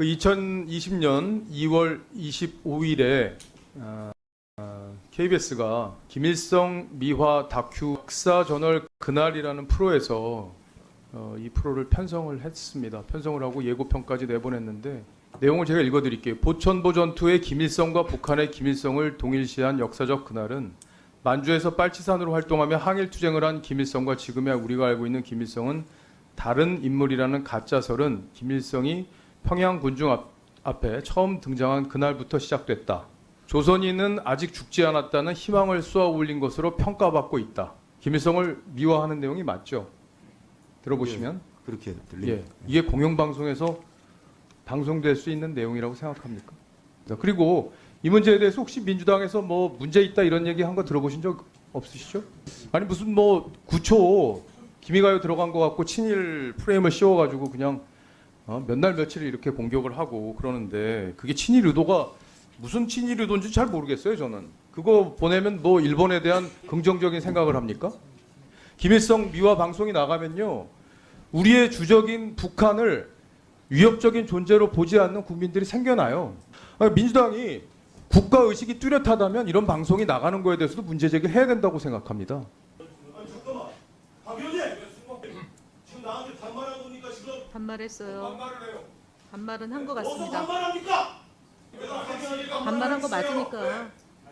그 2020년 2월 25일에 KBS가 김일성 미화 다큐 역사저널 그날이라는 프로에서 이 프로를 편성을 했습니다. 편성을 하고 예고편까지 내보냈는데 내용을 제가 읽어드릴게요. 보천보 전투의 김일성과 북한의 김일성을 동일시한 역사적 그날은 만주에서 빨치산으로 활동하며 항일투쟁을 한 김일성과 지금의 우리가 알고 있는 김일성은 다른 인물이라는 가짜설은 김일성이 평양 군중 앞에 처음 등장한 그날부터 시작됐다. 조선인은 아직 죽지 않았다는 희망을 쏘아 올린 것으로 평가받고 있다. 김일성을 미화하는 내용이 맞죠? 들어보시면. 예, 그렇게 들립니다. 예, 이게 공영방송에서 방송될 수 있는 내용이라고 생각합니까? 그리고 이 문제에 대해서 혹시 민주당에서 뭐 문제 있다 이런 얘기 한 거 들어보신 적 없으시죠? 아니 무슨 뭐 구초 기미가요 들어간 것 같고 친일 프레임을 씌워가지고 그냥 몇 날 며칠 이렇게 공격을 하고 그러는데 그게 친일 의도가 무슨 친일 의도인지 잘 모르겠어요. 저는 그거 보내면 뭐 일본에 대한 긍정적인 생각을 합니까? 김일성 미화 방송이 나가면요 우리의 주적인 북한을 위협적인 존재로 보지 않는 국민들이 생겨나요. 민주당이 국가의식이 뚜렷하다면 이런 방송이 나가는 거에 대해서도 문제 제기를 해야 된다고 생각합니다. 아니 잠깐만, 박 의원님 지금 나한테 반말한 겁니까 지금? 반말했어요. 반말을 해요. 반말은 한 것 어서 같습니다. 반말합니까? 반말한 거 맞으니까.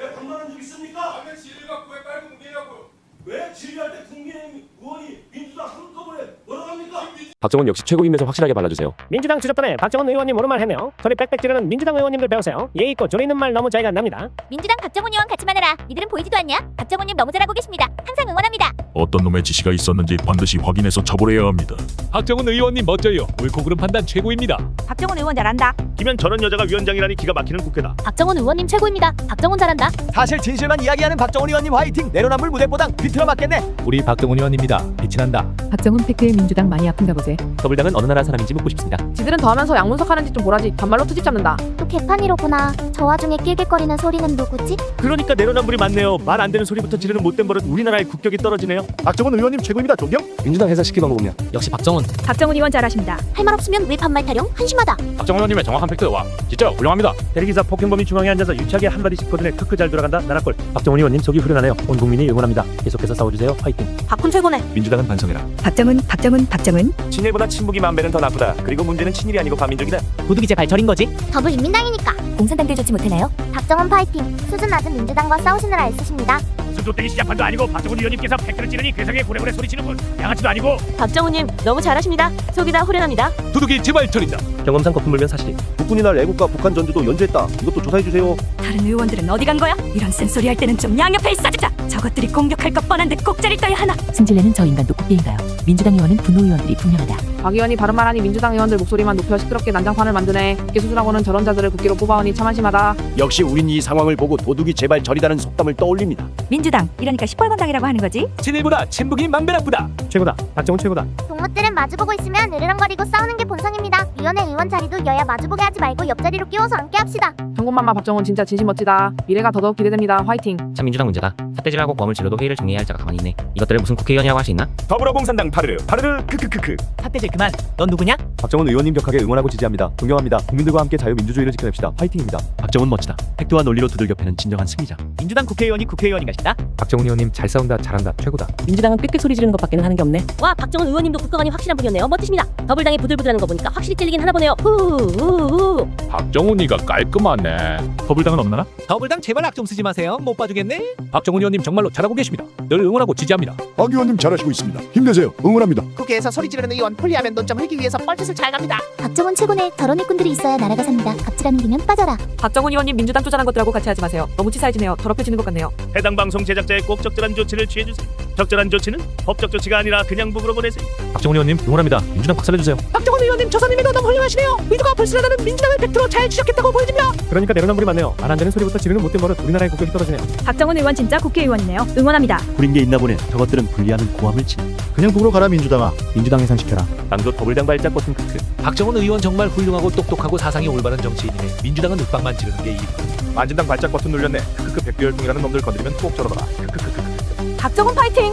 예, 반말한 적 있습니까? 왜 진리를 갖고 왜 빨고 뭉개냐고. 왜 질의할 때 국민의힘 의원이 민주당 한꺼번에 뭐라고 합니까? 박정원 역시 최고임에서 확실하게 발라주세요. 민주당 주접단에 박정원 의원님 오른말 해며 소리 빽빽 지르는 민주당 의원님들 배우세요. 예의 있고 조리 있는 말 너무 차이가 납니다. 민주당 박정훈 의원 같이만 해라. 니들은 보이지도 않냐? 박정훈님 너무 잘하고 계십니다. 항상 응원합니다. 어떤 놈의 지시가 있었는지 반드시 확인해서 처벌해야 합니다. 박정훈 의원님 멋져요. 옳고 그름 판단 최고입니다. 박정훈 의원 잘한다. 기면 저런 여자가 위원장이라니 기가 막히는 국회다. 박정훈 의원님 최고입니다. 박정훈 잘한다. 사실 진실만 이야기하는 박정원 의원님 화이팅. 내로남불 무대보당 비틀어 맞겠네. 우리 박정훈 의원입니다. 빛이 난다. 박정훈 팩트에 민주당 많이 아픈가 보제. 더불당은 어느 나라 사람인지 묻고 싶습니다. 지들은 더 하면서 양문석 하는지 좀 보라지. 반말로 트집 잡는다. 또 개판이로구나. 저 와중에 낄낄거리는 소리는 누구지? 그러니까 내로남불이 많네요. 말 안 되는 소리부터 지르는 못된 버릇 우리나라의 국격이 떨어지네요. 박정원 의원님 최고입니다. 존경. 민주당 해산시킬 방법은요? 역시 박정원. 박정훈 의원 잘하십니다. 할 말 없으면 왜 반말 타령? 한심하다. 박정훈 의원님의 정확한 팩트와 진짜 훌륭합니다. 대리기사 폭행범이 중앙에 앉아서 유치하게 한마디씩 거드네. 크크 잘 돌아간다. 나라꼴. 박정훈 의원님 속이 후련하네요. 온 국민이 응원합니다. 계속해서 싸워주세요. 화이팅. 박훈 최고네. 민주당은 반성해라. 박정훈. 친일보다 친북이 만배는 더 나쁘다. 그리고 문제는 친일이 아니고 반민족이다. 도둑이 제발 저린 거지. 더불인민당이니까. 공산당들 좋지 못하나요? 박정훈 파이팅. 수준 낮은 민주당과 싸우시느라 애쓰십니다. 수도떼기 시작판도 아니고 박정훈 의원님께서 팩트를 찌르니 괴상에 고래고래 소리치는군. 양아치도 아니고. 박정훈님 너무 잘하십니다. 속이 다 후련합니다. 도둑이 제발 저린다. 경험상 거품 물면 사실이. 국군이나 애국가 북한 전투도 연주했다. 이것도 조사해주세요. 다른 의원들은 어디 간 거야? 이런 쓴소리 할 때는 좀 양옆에 있어주자. 저것들이 공격할 것 뻔한데 꼭자리 떠야 하나? 승질내는 저 인간도 꽃게인가요? 민주당 의원은 분노 의원들이 분명하다. 박 의원이 바른 말하니 민주당 의원들 목소리만 높여 시끄럽게 난장판을 만드네. 이게 수준하고는 저런 자들을 국기로 뽑아오니 참 한심하다. 역시 우린 이 상황을 보고 도둑이 제발 저리다는 속담을 떠올립니다. 민주당 이러니까 시뻘건당이라고 하는 거지? 친일보다 친북이 만배 나쁘다. 최고다. 박정훈 최고다. 동무들은 마주보고 있으면 으르렁거리고 싸우는 게 본성입니다. 위원회 의원 자리도 여야 마주보게 하지 말고 옆자리로 끼워서 앉게 합시다. 경고만마 박정훈 진짜 진심 멋지다. 미래가 더더욱 기대됩니다. 화이팅. 참 민주당 문제다. 삿대질하고 범을 질러도 회의를 정리해야 할 자가 가만히 있네. 이것들을 무슨 국회의원이라고 할 수 있나? 더불어공산당 파르르 크크크크. 삿대질 그만. 넌 누구냐? 박정원 의원님 격하게 응원하고 지지합니다. 존경합니다. 국민들과 함께 자유민주주의를 지켜냅시다. 화이팅입니다. 박정원 멋지다. 팩트와 논리로 두들겨 패는 진정한 승리자. 민주당 국회의원이 국회의원인가시다. 박정원 의원님 잘 싸운다, 잘한다, 최고다. 민주당은 꽥꽥 소리 지르는 것밖에는 하는 게 없네. 와 박정훈 의원님도 국가관이 확실한 분이었네요. 멋지십니다. 더불당이 부들부들하는 거 보니까 확실히 찔리긴 하나 보네요. 후후후. 박정훈이가 깔끔하네. 더불당은 없나나? 더불당 제발 악 좀 쓰지 마세요. 못 봐주겠네. 박정훈 의원님 정말로 잘하고 계십니다. 늘 응원하고 지지합니다. 박 의원님 잘하시고 있습니다. 힘내세요. 응원합니다. 국회에서 소리 지르는 의원 풀리하면 논점 흘기 위해서 뻘짓을 잘 갑니다. 박정훈 최고네. 저런 일꾼들이 있어야 나라가 삽니다. 갑질하는 김엔 빠져라. 박정훈 의원님 민주당 쪼잔한 것들하고 같이 하지 마세요. 너무 치사해지네요. 더럽혀지는 것 같네요. 해당 방송 제작자의 꼭 적절한 조치를 취해주세요. 적절한 조치는 법적 조치가 아니라 그냥 북으로 보내세요. 박정원 의원님 응원합니다. 민주당 박살내주세요. 박정훈 의원님 조선님이도 너무 훌륭하시네요. 의도가 불순하다는 민주당을 팩트로 잘 추적했다고 보여집니다. 그러니까 내로남불이 많네요. 말 안 되는 소리부터 지르는 못된 버릇 우리나라의 국격이 떨어지네요. 박정훈 의원 진짜 국회의원이네요. 응원합니다. 구린 게 있나 보네. 저것들은 분리하는 고함을 치네. 그냥 북으로 가라 민주당아. 민주당 해산시켜라. 당도 더불당 발작 버튼 크크. 박정훈 의원 정말 훌륭하고 똑똑하고 사상이 올바른 정치인이네. 민주당은 윽박만 지르는 게 일이고. 만진당 발작 버튼 눌렸네. 크크크 백두열풍이라는 놈들 건드리면 꼭 저러더라. 크크크크. 박정훈 파이팅.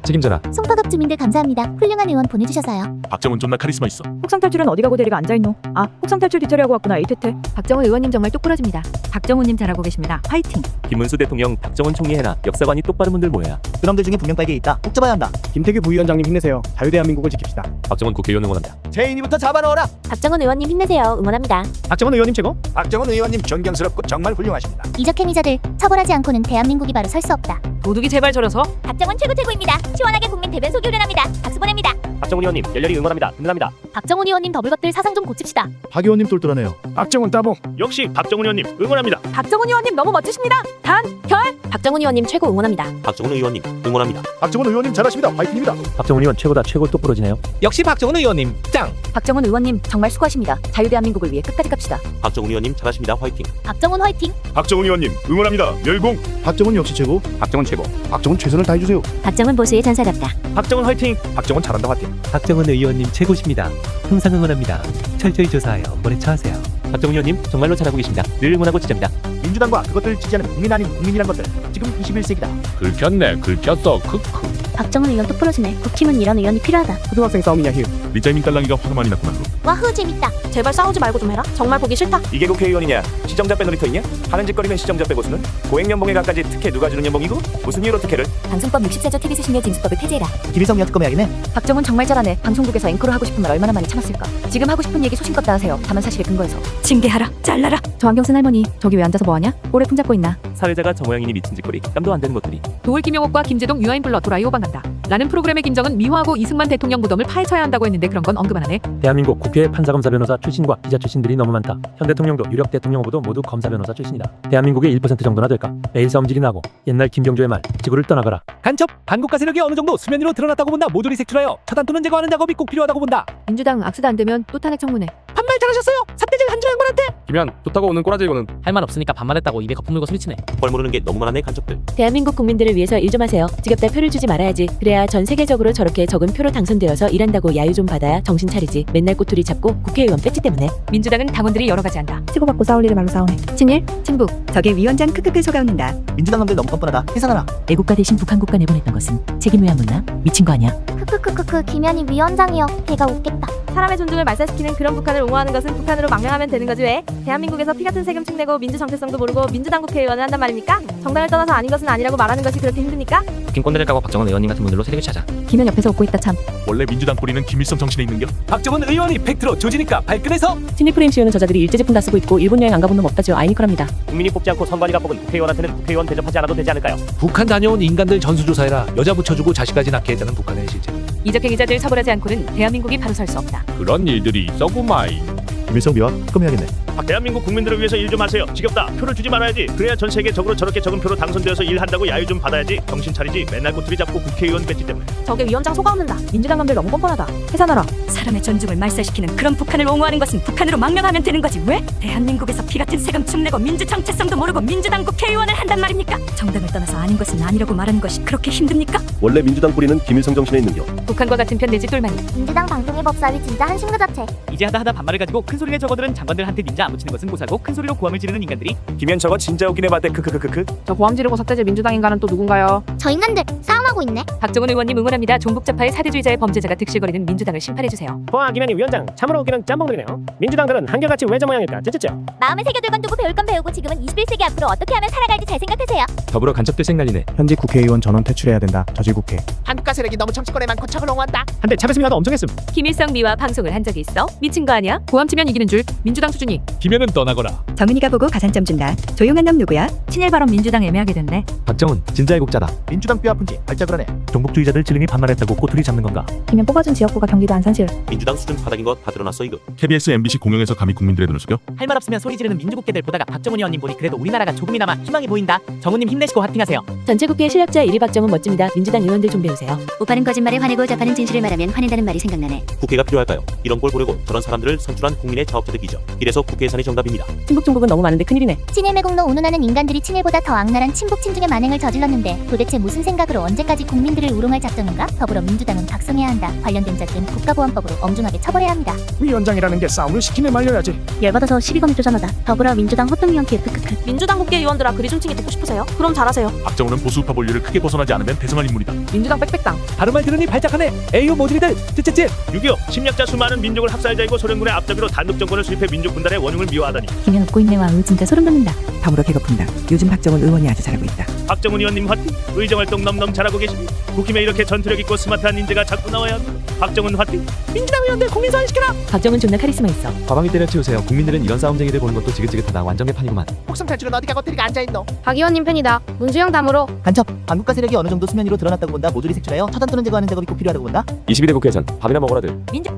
책임져라. 송파갑 주민들 감사합니다. 훌륭한 의원 보내주셔서요. 박정훈 존나 카리스마 있어. 혹성탈출은 어디 가고 대리가 앉아있노? 아, 혹성탈출 뒤처리하고 왔구나. 이태태. 박정훈 의원님 정말 똑부러집니다. 박정훈님 잘하고 계십니다. 화이팅! 김문수 대통령, 박정훈 총리 해라. 역사관이 똑바른 분들 모여야. 그놈들 중에 분명 빨개 있다. 꼭 잡아야 한다. 김태규 부위원장님 힘내세요. 자유대한민국을 지킵시다. 박정훈 국회의원 응원한다. 제인이부터 잡아넣어라. 박정훈 의원님 힘내세요. 응원합니다. 박정원 의원님 최고. 박정훈 의원님 존경스럽고 정말 훌륭하십니다. 이적 행위자들 처벌하지 않고는 대한민국이 바로 설 수 없다. 도둑이 제발 저려서 박정훈 최고입니다. 시원하게 국민 대변 소기 후련합니다. 박수 보냅니다. 박정훈 의원님 열렬히 응원합니다. 든든합니다. 박정훈 의원님 더블것들 사상 좀 고칩시다. 박 의원님 똘똘하네요. 박정훈 따봉. 역시 박정훈 의원님 응원합니다. 박정훈 의원님 너무 멋지십니다. 단, 결! 박정훈 의원님 최고 응원합니다. 박정훈 의원님 응원합니다. 박정원 의원님 잘하십니다. 화이팅입니다. 박정훈 의원 최고다. 최고 똑부러지네요. 역시 박정훈 의원님 짱. 박정훈 의원님 정말 수고하십니다. 자유대한민국을 위해 끝까지 갑시다. 박정훈 의원님 잘하십니다. 화이팅. 박정훈 화이팅. 박정훈 의원님 응원합니다. 멸공. 박정원 역시 최고. 박정훈 최고. 박정원 최선을 다해주세요. 박정훈 보수의 전사답다. 박정훈 화이팅. 박정훈 잘한다 화이팅. 박정훈 의원님 최고십니다. 항상 응원합니다. 철저히 조사하여 엄벌에 처하세요. 박정훈 의원님 정말로 잘하고 계십니다. 늘 응원하고 지지합니다. 민주당과 그것들 지지하는 국민 아닌 국민이란 것들. 지금 21세기다. 긁혔네. 긁혔어. 크크. 박정훈 의원 똑부러지네. 국힘은 이런 의원이 필요하다. 초등학생 싸움이냐 휴. 리자이밍 딸랑이가 화가 많이 났구나. 와흐 재밌다. 제발 싸우지 말고 좀 해라. 정말 보기 싫다. 이게 국회의원이냐? 시정자 빼 놀이터 있냐? 하는 짓거리면 시정자 빼 보수는? 고액연봉에 갖가지 특혜 누가 주는 연봉이고? 무슨 이유로 특혜를? 방송법 64조 TV 수신료 징수법을 폐지해라. 김일성 위원 특검해야겠네. 박정훈 정말 잘하네. 방송국에서 앵커로 하고 싶은 말 얼마나 많이 참았을까. 지금 하고 싶은 얘기 소신껏 다 하세요. 다만 사실에 근거해서. 징계하라. 잘라라. 저 안경 쓴 할머니 저기 왜 앉아서 뭐하냐? 오래 품잡고 있나? 사회자가 저 모양이니 미친 짓거리. 깜도 안 되는 것들이. 도울 김용옥과 김재동 유아인 불러 도라이 호방한다. 라는 프로그램의 김정은 미화하고 이승만 대통령 무덤을 파헤쳐야 한다고 했는데 그런 건 언급 안 하네. 대한민국 국회 판사검사 변호사 출신과 기자 출신들이 너무 많다. 현 대통령도 유력 대통령 후보도 모두 검사 변호사 출신이다. 대한민국의 1% 정도나 될까? 매일 싸움질이 나고 옛날 김경조의 말 지구를 떠나가라. 간첩 반국가 세력이 어느 정도 수면 위로 드러났다고 본다. 모조리 색출하여 처단 또는 제거하는 작업이 꼭 필요하다고 본다. 민주당 악수도 안 되면 또 탄핵 청문회. 반말 잘하셨어요. 삿대질 한줄 양반한테. 김현 좋다고 오는 꼬라지 이거는. 할 말 없으니까 반말했다고 입에 거품 물고 소리치네. 뻘 모르는 게 너무 많네 간첩들. 대한민국 국민들을 위해서 일 좀 하세요. 지겹다 표를 주지 말아야지. 그래야 전 세계적으로 저렇게 적은 표로 당선되어서 일한다고 야유 좀 받아야 정신 차리지. 맨날 꼬투리 잡고 국회의원 배지 때문에. 민주당은 당원들이 여러 가지 한다. 치고받고 싸울 일을 말로 싸우네. 친일, 친북. 저게 위원장 크크크 속아 웃는다. 민주당 놈들 너무 뻔뻔하다. 해산하라. 애국가 대신 북한 국가 내보냈던 것은 책임 왜 안 묻나? 미친 거 아니야? 크크크크크 김현희 위원장이요. 걔가 웃겠다. 사람의 존중을 말살시키는 그런 북한을 옹호하는 것은 북한으로 망명하면 되는 거지 왜? 대한민국에서 피 같은 세금 축내고 민주 정체성도 모르고 민주당 국회의원을 한단 말입니까? 정당을 떠나서 아닌 것은 아니라고 말하는 것이 그렇게 힘듭니까? 북한 꼰대를 까고 박정원 의원님 같은 분들로 세력을 찾아. 김현 옆에서 웃고 있다 참. 원래 민주당 뿌리는 김일성 정신에 있는겨? 박정원 의원이 팩트로 조지니까 발끈해서. 친일 프레임 씌우는 저자들이 일제 제품 다 쓰고 있고 일본 여행 안 가본 놈 없다죠. 아이니컬합니다. 국민이 뽑지 않고 선관위가 뽑은 국회의원한테는 국회의원 대접하지 않아도 되지 않을까요? 북한 다녀온 인간들 전수조사해라. 여자 붙여주고 자식까지 낳게 했다는 북한의 실제. 이적행위자들 처벌하지 않고는 대한민국이 바로 설 수 없다. 그런 일들이 있어구마이. 김일성 비와 특검해야겠네. 대한민국 국민들을 위해서 일 좀 하세요. 지겹다. 표를 주지 말아야지. 그래야 전 세계적으로 저렇게 적은 표로 당선되어서 일한다고 야유 좀 받아야지. 정신 차리지. 맨날 꼬투리 잡고 국회의원 배지 때문에. 저게 위원장 속아없는다. 민주당 놈들 너무 뻔뻔하다. 해산하라. 사람의 존중을 말살시키는 그런 북한을 옹호하는 것은 북한으로 망명하면 되는 거지 왜? 대한민국에서 피 같은 세금 축내고 민주 정체성도 모르고 민주당 국회의원을 한단 말입니까? 정당을 떠나서 아닌 것은 아니라고 말하는 것이 그렇게 힘듭니까? 원래 민주당 뿌리는 김일성 정신에 있는겨? 북한과 같은 편 내지 똘마니. 민주당 방송의 법사위 진짜 한심 그 자체. 이제 하다 반말을 가지고 큰 소리내 저거들은 장관들한테 닌자 안 붙이는 것은 고사고 큰 소리로 고함을 지르는 인간들이. 김현 저거 진짜 웃기네 봤대. 크크크크크. 저 고함 지르고 삭제제 민주당 인간은 또 누군가요? 저 인간들 싸움하고 있네. 박정원 의원님 응원합니다. 종북자파의 사대주의자의 범죄자가 득실거리는 민주당을 심판해주세요. 포화 김현희 위원장 참으로 웃기는 짬뽕들이네요. 민주당들은 한결같이 외저 모양일까 쯔쯔쯔. 마음의 세계들건 두고 배울 건 배우고 지금은 21세기 앞으로 어떻게 하면 살아갈지 잘 생각하세요. 더불어 간첩들 생날리네. 현직 국회의원 전원 퇴출해야 된다. 저질국회. 한국가 세력이 너무 정치권에만 고착을 옹호한다. 한때 차별심이라도 엄청 했음. 김일성 미와 방송을 한 적이 있어? 미친 거 아니야? 고함 치면 이기는 줄 민주당 수준이. 김현은 떠나거라. 정은이가 보고 가산점 준다. 조용한 놈 누구야? 친일 발언 민주당 애매하게 됐네. 박정은 진짜 애국자다. 민주당 뼈 아픈지 발작을 하네. 종북주의자들 찔림이 반말했다고 꼬투리 잡는 건가? 김현 뽑아준 지역구가 경기도 안산시를. 민주당 수준 바닥인 거 다 드러났어 이거. KBS, MBC 공영에서 감히 국민들의 눈을 속여? 할 말 없으면 소리 지르는 민주국회들 보다가 박정원 의원님 보니 그래도 우리나라가 조금이나마 희망이 보인다. 정우님 힘내시고 화팅하세요. 전체 국회 실력자 1위 박정원 멋집니다. 민주당 의원들 좀 배우세요. 오빠는 거짓말에 화내고 자파는 진실을 말하면 화낸다는 말이 생각나네. 국회가 필요할까요? 이런 걸 보려고 저런 사람들을 선출한 국민의 자업자득이죠. 이래서 국회 예산이 정답입니다. 친북 종북은 너무 많은데 큰일이네. 친일 매국노 운운하는 인간들이 친일보다 더 악랄한 친북 친중의 만행을 저질렀는데 도대체 무슨 생각으로 언제까지 국민들을 우롱할 작정인가? 더불어민주당은 각성해야 한다. 관련된 자들은 국가보안법으로 엄중하게 처벌해야 합니다. 위원장이라는 게 싸움을 시키네 말려야지. 열받아서 시비검 조장하다. 더불어민주당 호통위원 크크크. 민주당 국회의원들아 그리 중칭이 듣고 싶으세요? 그럼 잘하세요. 박정우는 보수우파 본류를 크게 벗어나지 않으면 대성할 인물이다. 민주당 빽빽당. 다른 말 들으니 발작하네. 에이요 모질이들 쯔쯔쯔. 6.25 침략자 수많은 민족을 합살자이고 소련군의 앞잡이로 단독 정권을 수립해 민족 분단의 원흉을 미화하다니. 김현 웃고 있네. 와 진짜 소름 돋는다. 더불어 개거푼다. 요즘 박정원 의원이 아주 잘하고 있다. 박정훈 의원님 화팅. 의정활동 넘넘 잘하고 계십니다. 국힘에 이렇게 전투력 있고 스마트한 인재가 자꾸 나와야 합니다. 박정훈 화팅. 민주당 의원들 국민소환 시켜라. 박정은 존나 카리스마 있어. 과방위 때려치우세요. 국민들은 이런 싸움쟁이들 보는 것도 지긋지긋하다. 완전 개판이구만. 혹성 탈출은 어디 가고 어디가 앉아있노? 박 의원님 팬이다. 문수영 담으로. 간첩, 한국가 세력이 어느 정도 수면 위로 드러났다고 본다. 모조리 색출하여 차단 또는 제거하는 작업이 꼭 필요하다고 본다. 22대 국회 예산 밥이나 먹어라들. 민주